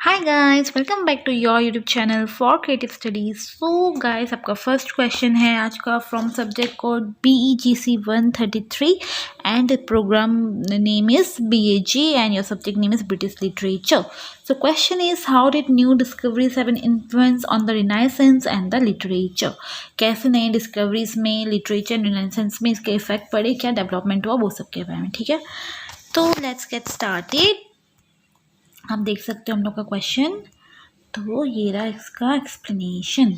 Hi guys, welcome back to your YouTube channel for creative studies. So guys, आपका first question है आज का from subject code BEGC 133 and programme name is BAG and your subject name is British literature. So question is, how did new discoveries have an influence on the Renaissance and the literature? कैसे नए discoveries में literature and renaissance में इसके effect पड़े, क्या development हुआ, वो सब के बारे में. ठीक है, तो लेट्स गेट स्टार्टेड. आप देख सकते हो हम लोग का क्वेश्चन. तो ये रहा इसका explanation.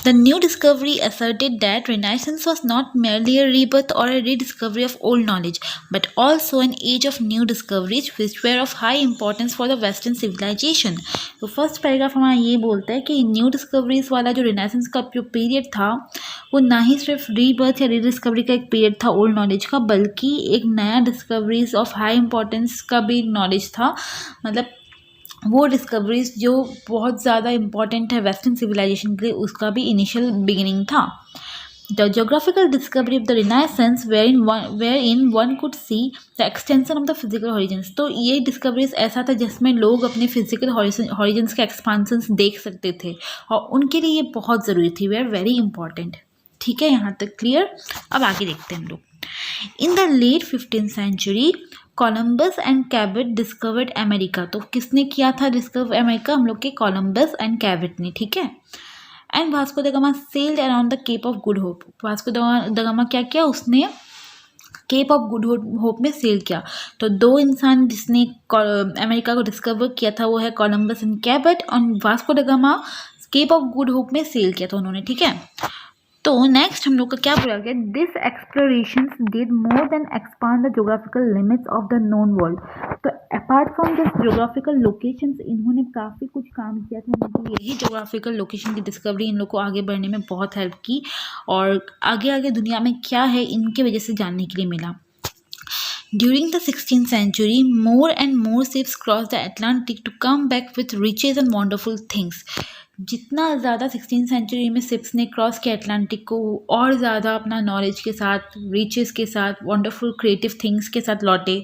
The new discovery asserted that Renaissance was not merely a rebirth or a rediscovery of old knowledge, but also an age of new discoveries which were of high importance for the Western civilization. तो first paragraph हमारा ये बोलता है कि new discoveries वाला जो renaissance का जो पीरियड था वो ना ही सिर्फ रीबर्थ या रीडिस्कवरी का एक पीरियड था ओल्ड नॉलेज का, बल्कि एक नया डिस्कवरीज ऑफ हाई इंपॉर्टेंस का भी नॉलेज था. मतलब वो डिस्कवरीज जो बहुत ज़्यादा इम्पॉर्टेंट है वेस्टर्न सिविलाइजेशन के लिए, उसका भी इनिशियल बिगिनिंग था. The geographical discovery of the renaissance where in one could see the extension of the physical horizons. तो ये डिस्कवरीज ऐसा था जिसमें लोग अपने फिजिकल हॉरिजन्स के एक्सपांसन्स देख सकते थे और उनके लिए ये बहुत ज़रूरी थी. वे आर वेरी इंपॉर्टेंट. ठीक है, यहाँ तक क्लियर. अब आगे देखते हैं हम लोग. In the late 15th century Columbus and Cabot discovered America. तो किसने किया था डिस्कवर अमेरिका? हम लोग के कोलम्बस एंड कैबट ने. ठीक है. And Vasco da Gama sailed around the Cape of Good Hope. Vasco da Gama क्या किया? उसने केप ऑफ गुड होप में सेल किया. तो दो इंसान जिसने अमेरिका को डिस्कवर किया था वो है कोलम्बस एंड कैबट, और Vasco da Gama Cape of Good Hope में सेल किया था उन्होंने. ठीक है. तो नेक्स्ट हम लोग का क्या बोला गया? This explorations did more than expand the geographical limits of the known world. तो apart from this geographical locations, इन्होंने काफ़ी कुछ काम किया था. मतलब यही जोग्राफिकल लोकेशन की डिस्कवरी इन लोग को आगे बढ़ने में बहुत हेल्प की और आगे आगे दुनिया में क्या है इनके वजह से जानने के लिए मिला. During the 16th century, more and more ships crossed the Atlantic to come back with riches and wonderful things. जितना ज़्यादा 16th सेंचुरी में शिप्स ने क्रॉस किया अटलांटिक को, और ज़्यादा अपना नॉलेज के साथ, रिचेस के साथ, वंडरफुल क्रिएटिव थिंग्स के साथ लौटे,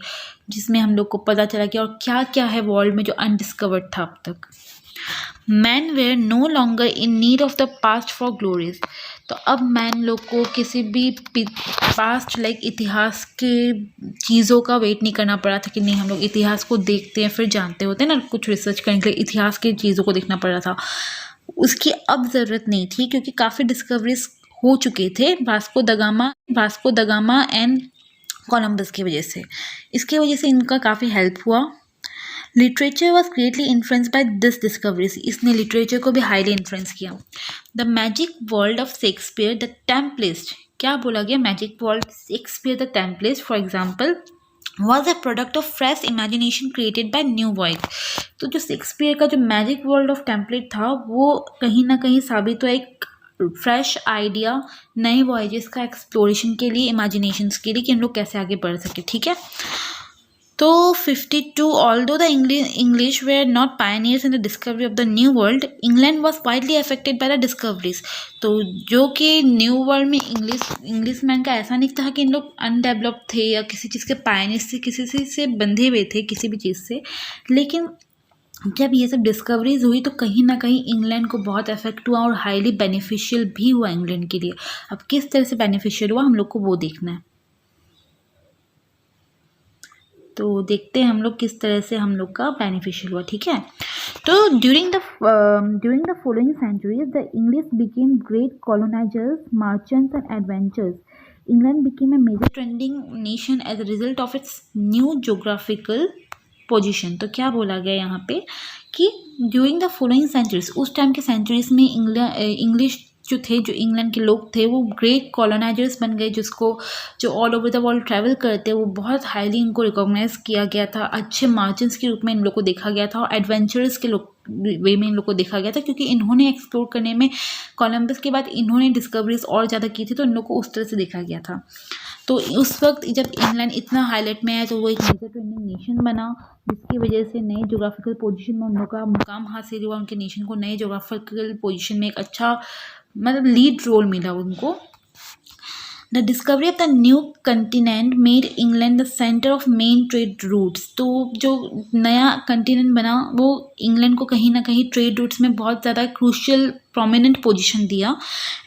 जिसमें हम लोग को पता चला कि और क्या क्या है वर्ल्ड में जो अनडिस्कवर्ड था अब तक. Man were no longer in need of the past for glories. तो अब मैन लोग को किसी भी पास्ट लाइक इतिहास के चीज़ों का वेट नहीं करना पड़ा था कि नहीं हम लोग इतिहास को देखते हैं फिर जानते होते हैं ना, कुछ रिसर्च करने के लिए इतिहास की चीज़ों को देखना पड़ रहा था. उसकी अब ज़रूरत नहीं थी क्योंकि काफ़ी डिस्कवरीज हो चुके थे Vasco da gamma and Columbus की वजह से. इसके वजह से इनका काफ़ी हेल्प हुआ. Literature was greatly influenced by this discoveries. इसने लिटरेचर को भी हाईली इन्फ्लुएंस किया. The magic world of Shakespeare the Tempest. क्या बोला गया? Magic world Shakespeare the Tempest for example was a product of fresh imagination created by new voyage. तो जो Shakespeare का जो मैजिक वर्ल्ड ऑफ टेम्पलेट था वो कहीं ना कहीं साबित हुआ एक फ्रेश आइडिया नए वॉयजेस का एक्सप्लोरेशन के लिए, इमेजिनेशंस के लिए कि हम लोग कैसे आगे बढ़ सके. ठीक है. तो 52, although the English were not pioneers in the discovery of the New World, England was widely affected by the discoveries. तो जो कि न्यू वर्ल्ड में इंग्लिश मैन का ऐसा नहीं था कि इन लोग अनडेवलप थे या किसी चीज़ के पायनियर्स से किसी से बंधे हुए थे किसी भी चीज़ से, लेकिन जब ये सब डिस्कवरीज हुई तो कहीं ना कहीं इंग्लैंड को बहुत इफेक्ट हुआ और हाईली बेनिफिशियल भी हुआ इंग्लैंड के लिए. अब किस तरह से बेनिफिशियल हुआ हम लोग को वो देखना है. तो देखते हैं हम लोग किस तरह से हम लोग का बेनिफिशियल हुआ. ठीक है. तो during the following centuries the English became great colonisers, merchants and adventures. England became a major trending nation as a result of its new geographical position. तो क्या बोला गया यहाँ पे कि ड्यूरिंग द फॉलोइंग सेंचुरीज, उस टाइम के centuries में इंग्लिश जो थे, जो इंग्लैंड के लोग थे, वो ग्रेट कॉलोनाइजर्स बन गए, जो all over the world travel करते हैं वो बहुत हाईली इनको रिकॉग्नाइज किया गया था. अच्छे मार्चेंट्स के रूप में इन लोग को देखा गया था और एडवेंचरर्स के लोग वे में इन लोग को देखा गया था क्योंकि इन्होंने एक्सप्लोर करने में, कोलम्बस के बाद इन्होंने डिस्कवरीज और ज़्यादा की थी तो इन लोग को उस तरह से देखा गया था. तो उस वक्त जब इंग्लैंड इतना हाईलाइट में आया तो वो एक मेजर ट्रेंडिंग नेशन बना, जिसकी वजह से नए जोग्राफिकल पोजीशन में उन लोग का मुकाम हासिल हुआ. उनके नेशन को नए जोग्राफिकल पोजीशन में एक अच्छा मतलब लीड रोल मिला उनको. The discovery of the new continent made England the centre of main trade routes. तो जो नया कंटिनेंट बना वो इंग्लैंड को कहीं ना कहीं ट्रेड रूट्स में बहुत ज़्यादा क्रूशियल प्रोमिनेंट पोजीशन दिया,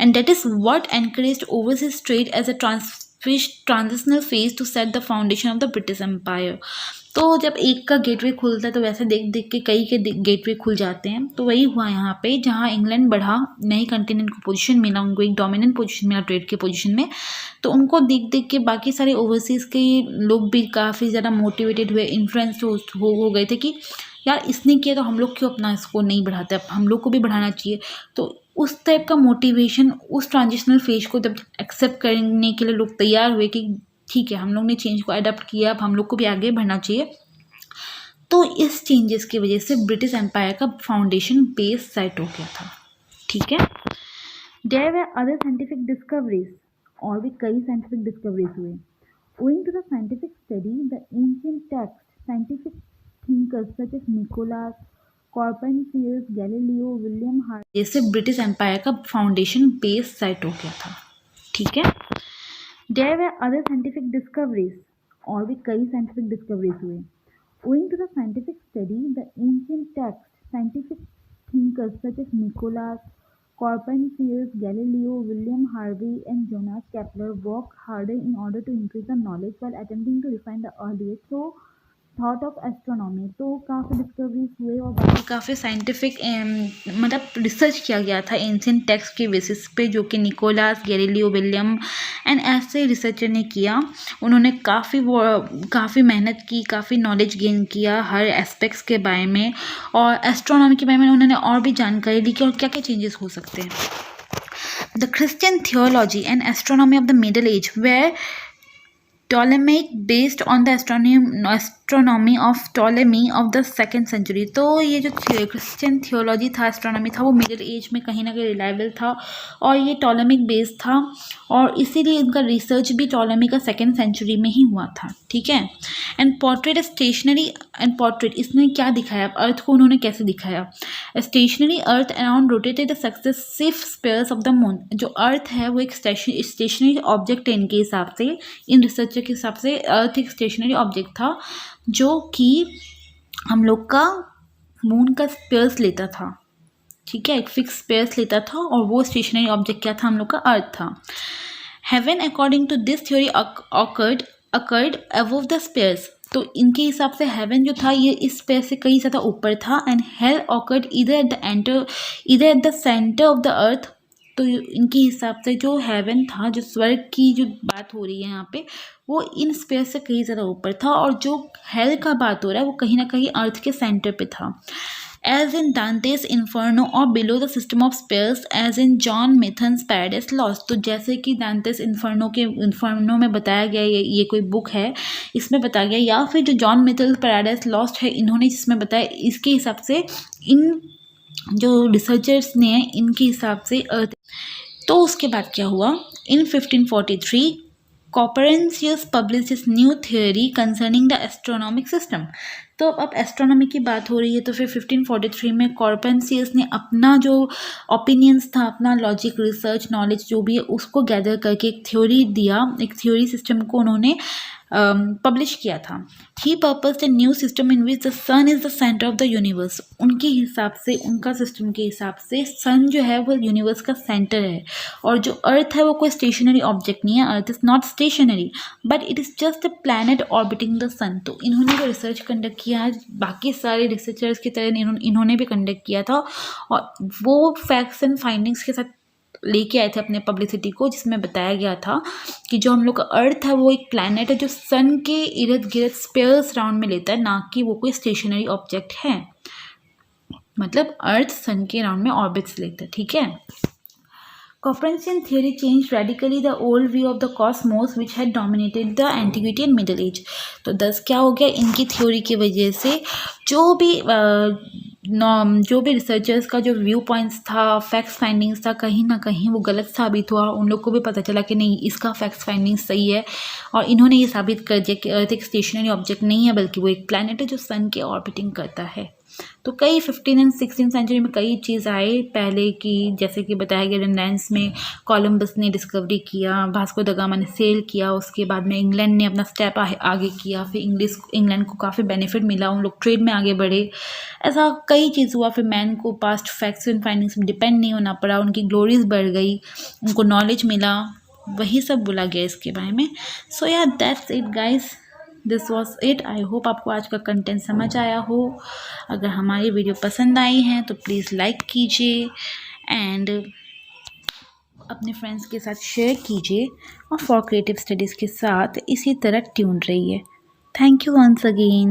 and that is what encouraged overseas trade as a transitional phase to set the foundation of the British Empire. तो जब एक का गेटवे खुलता है तो वैसे देख देख के कई के गेटवे खुल जाते हैं। तो वही हुआ यहाँ पे, जहाँ इंग्लैंड बढ़ा, नई कंटिनेंट को पोजीशन मिला, उनको एक डोमिनेंट पोजीशन मिला ट्रेड के पोजीशन में, तो उनको देख देख के बाकी सारे ओवरसीज़ के लोग भी काफ़ी ज़्यादा मोटिवेटेड हुए, इन्फ्लुएंस हो गए थे कि यार इसने किया तो हम लोग क्यों अपना इसको नहीं बढ़ाते, अब हम लोग को भी बढ़ाना चाहिए। तो उस टाइप का मोटिवेशन उस ट्रांजिशनल फेज को जब एक्सेप्ट करने के लिए लोग तैयार हुए कि ठीक है हम लोग ने चेंज को अडॉप्ट किया, अब हम लोग को भी आगे बढ़ना चाहिए, तो इस चेंजेस की वजह से ब्रिटिश एम्पायर का फाउंडेशन बेस सेट हो गया था। ठीक है, there were other scientific discoveries, और भी कई साइंटिफिक डिस्कवरीज हुए। Owing to the scientific study the ancient text, scientific thinkers such as Nicholas, Copernicus, Galileo, William Harvey, जैसे ब्रिटिश एम्पायर का फाउंडेशन बेस सेट हो गया था। ठीक है, there were other scientific discoveries, और भी कई साइंटिफिक डिस्कवरीज हुए। Owing to the scientific study, the ancient text, scientific thinkers such as Nicholas, Copernicus, Galileo, William Harvey, and Jonas Kepler worked harder in order to increase the knowledge while attempting to refine the earliest thought of astronomy. तो काफ़ी discoveries हुए और बाकी काफ़ी scientific मतलब research किया गया था एंशिएंट टेक्स्ट के बेसिस पे, जो कि निकोलस, गैलीलियो, विलियम एंड ऐसे रिसर्चर ने किया। उन्होंने काफ़ी मेहनत की, काफ़ी नॉलेज गेन किया हर एस्पेक्ट्स के बारे में, और एस्ट्रोनॉमी के बारे में उन्होंने और भी जानकारी ली कि और क्या क्या चेंजेस हो सकते हैं। The Christian theology and astronomy of the middle age were Ptolemaic based on the astronomy of Ptolemy of the 2nd century। तो ये जो क्रिश्चियन थियोलॉजी था, एस्ट्रोनॉमी था, वो मिडिल एज में कहीं ना कहीं रिलायबल था और ये टॉलेमिक बेस्ड था, और इसीलिए इनका रिसर्च भी टॉलेमी का 2nd सेंचुरी में ही हुआ था। ठीक है, and portrait stationary and portrait, इसने क्या दिखाया, अर्थ को उन्होंने कैसे दिखाया। Stationary earth around rotated the successive spheres of the moon. जो अर्थ है वो एक स्टेशनरी ऑब्जेक्ट है इनके हिसाब से, इन रिसर्चर के हिसाब से अर्थ एक स्टेशनरी ऑब्जेक्ट था जो कि हम लोग का मून का स्पेयर्स लेता था। ठीक है, एक फिक्स स्पेयर्स लेता था, और वो स्टेशनरी ऑब्जेक्ट क्या था, हम लोग का अर्थ था। Heaven according to this theory occurred above the spheres. तो इनके हिसाब से हेवन जो था ये इस स्पेयर से कहीं ज़्यादा ऊपर था, एंड हेल अकर्ड इधर at the centre of the earth. तो इनके हिसाब से जो हेवन था, जो स्वर्ग की जो बात हो रही है यहाँ पे, वो इन स्पेयर से कहीं ज़्यादा ऊपर था, और जो हेल का बात हो रहा है वो कहीं ना कहीं अर्थ के सेंटर पे था। एज इन डांटेस इन्फर्नो और below the system of spheres as in John Milton's Paradise Lost. तो जैसे कि डांटेस इन्फर्नो में बताया गया, ये कोई बुक है, इसमें बताया गया, या फिर जो जॉन मिथन्स पैराडाइस लॉस्ट है इन्होंने जिसमें बताया, इसके हिसाब से इन जो रिसर्चर्स ने इनके हिसाब से अर्थ। तो उसके बाद क्या हुआ, इन 1543 Copernicus publish this new theory concerning the astronomic system. तो अब एस्ट्रोनॉमी की बात हो रही है, तो फिर 1543 में कॉपरनिकस ने अपना जो ओपिनियंस था, अपना लॉजिक, रिसर्च, नॉलेज जो भी है उसको गैदर करके एक थ्योरी दिया, एक थ्योरी सिस्टम को उन्होंने पब्लिश किया था। He purpose the new system in which the sun is the centre of the universe. उनके हिसाब से, उनका सिस्टम के हिसाब से सन जो है वो यूनिवर्स का सेंटर है, और जो अर्थ है वो कोई स्टेशनरी ऑब्जेक्ट नहीं है। Earth is not stationary but it is just a planet orbiting the sun. तो इन्होंने जो रिसर्च कंडक्ट किया है, बाकी सारे रिसर्चर्स की तरह इन्होंने भी कंडक्ट किया था, और वो फैक्ट्स एंड फाइंडिंग्स के साथ लेके आए थे अपने पब्लिसिटी को, जिसमें बताया गया था कि जो हम लोग का अर्थ है वो एक प्लैनेट है जो सन के इर्द गिर्द स्पेयर्स राउंड में लेता है, ना कि वो कोई स्टेशनरी ऑब्जेक्ट है। मतलब अर्थ सन के राउंड में ऑर्बिट्स लेता है। ठीक है, Copernican theory changed radically the old view of the cosmos which had dominated the antiquity and middle age। तो 10 क्या हो गया, इनकी थ्योरी की वजह से जो भी रिसर्चर्स का जो व्यू पॉइंट्स था, फैक्ट्स फाइंडिंग्स था, कहीं ना कहीं वो गलत साबित हुआ। उन लोग को भी पता चला कि नहीं, इसका फैक्ट्स फाइंडिंग्स सही है, और इन्होंने ये साबित कर दिया कि अर्थ एक स्टेशनरी ऑब्जेक्ट नहीं है बल्कि वो एक प्लैनेट है जो सन के ऑर्बिटिंग करता है। तो कई 15 एंड 16 सेंचुरी में कई चीज़ आए पहले की, जैसे कि बताया गया रिनाइंस में कोलंबस ने डिस्कवरी किया, वास्को द गामा ने सेल किया, उसके बाद में इंग्लैंड ने अपना स्टेप आगे किया, फिर इंग्लैंड को काफ़ी बेनिफिट मिला, उन लोग ट्रेड में आगे बढ़े, ऐसा कई चीज़ हुआ। फिर मैन को पास्ट फैक्ट्स एंड फाइंडिंग्स में डिपेंड नहीं होना पड़ा, उनकी ग्लोरीज बढ़ गई, उनको नॉलेज मिला, वही सब बोला गया इसके बारे में। सो या that's it guys, this was it. I hope आपको आज का कंटेंट समझ आया हो। अगर हमारी वीडियो पसंद आई हैं तो प्लीज़ लाइक कीजिए एंड अपने फ्रेंड्स के साथ शेयर कीजिए, और फॉर क्रिएटिव स्टडीज़ के साथ इसी तरह ट्यून रहिए। Thank you once again.